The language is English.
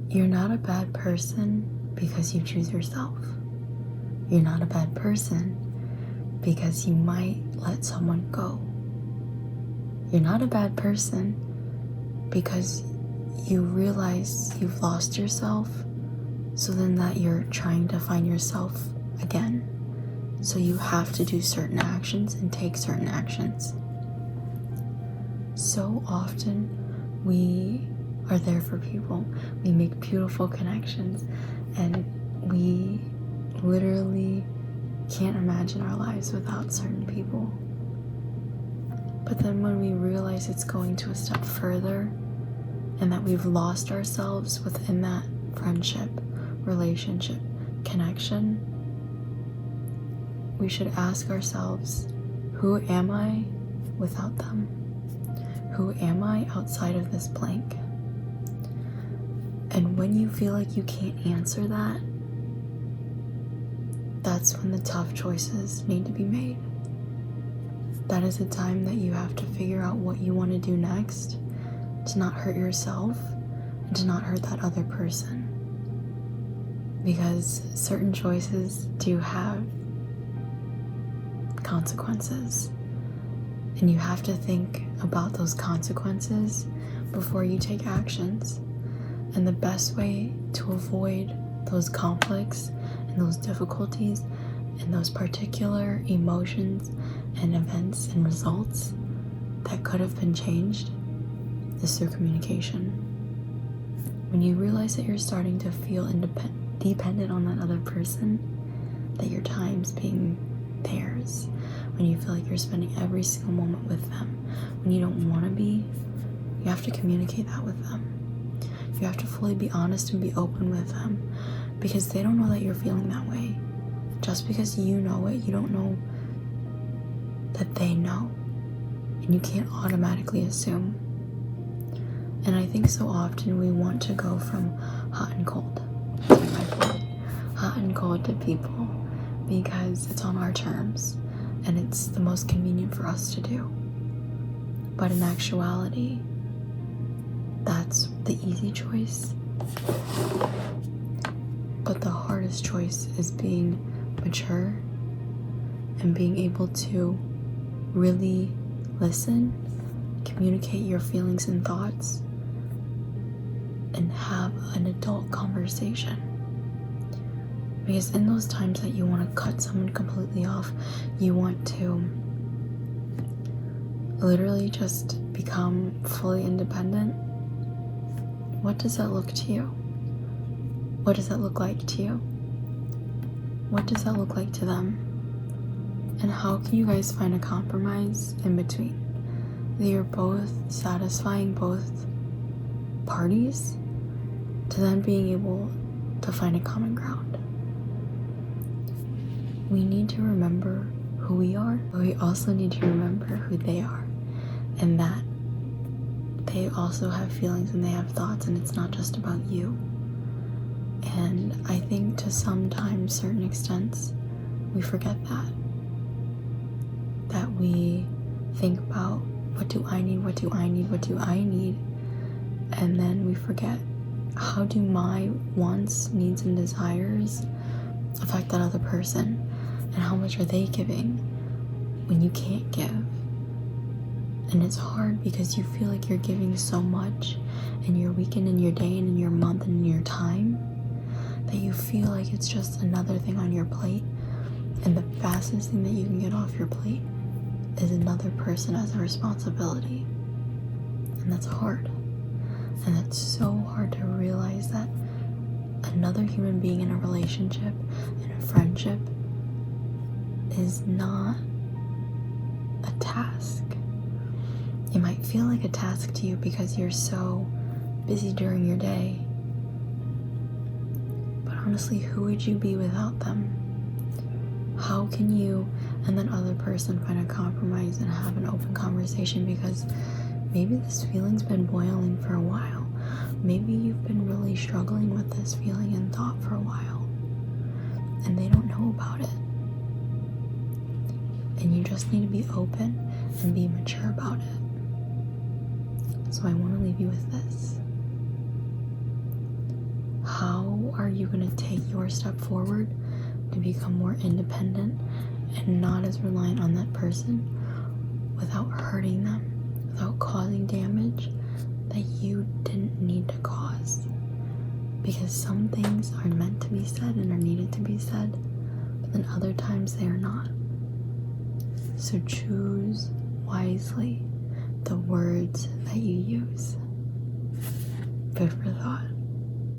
You're not a bad person because you choose yourself. You're not a bad person because you might let someone go. You're not a bad person because you realize you've lost yourself, so then that you're trying to find yourself again. So you have to do certain actions and take certain actions. So often we are there for people. We make beautiful connections, and we literally can't imagine our lives without certain people. But then when we realize it's going to a step further and that we've lost ourselves within that friendship, relationship, connection, we should ask ourselves, who am I without them? Who am I outside of this blank? And when you feel like you can't answer that, that's when the tough choices need to be made. That is a time that you have to figure out what you want to do next to not hurt yourself and to not hurt that other person. Because certain choices do have consequences, and you have to think about those consequences before you take actions. And the best way to avoid those conflicts and those difficulties and those particular emotions and events and results that could have been changed is through communication. When you realize that you're starting to feel dependent on that other person, that your time's being theirs, when you feel like you're spending every single moment with them, when you don't want to be, you have to communicate that with them. You have to fully be honest and be open with them, because they don't know that you're feeling that way. Just because you know it, you don't know that they know, and you can't automatically assume. And I think so often we want to go from hot and cold, hot and cold to people, because it's on our terms and it's the most convenient for us to do. But in actuality, that's the easy choice. But the hardest choice is being mature and being able to really listen, communicate your feelings and thoughts, and have an adult conversation. Because in those times that you want to cut someone completely off, you want to literally just become fully independent, what does that look to you? What does that look like to you? What does that look like to them? And how can you guys find a compromise in between? That you're both satisfying both parties to then being able to find a common ground. We need to remember who we are, but we also need to remember who they are, and that they also have feelings and they have thoughts, and it's not just about you. And I think to sometimes certain extents we forget that we think about what do I need, what do I need, what do I need, and then we forget, how do my wants, needs, and desires affect that other person, and how much are they giving when you can't give? And it's hard because you feel like you're giving so much in your weekend, in your day, and in your month, and in your time, that you feel like it's just another thing on your plate, and the fastest thing that you can get off your plate is another person as a responsibility. And that's hard. And it's so hard to realize that another human being in a relationship, in a friendship, is not a task. It might feel like a task to you because you're so busy during your day. But honestly, who would you be without them? How can you and that other person find a compromise and have an open conversation? Because maybe this feeling's been boiling for a while. Maybe you've been really struggling with this feeling and thought for a while, and they don't know about it. And you just need to be open and be mature about it. So I want to leave you with this. are you going to take your step forward to become more independent and not as reliant on that person without hurting them, without causing damage that you didn't need to cause? Because some things are meant to be said and are needed to be said, but then other times they are not. So choose wisely the words that you use. Food for thought.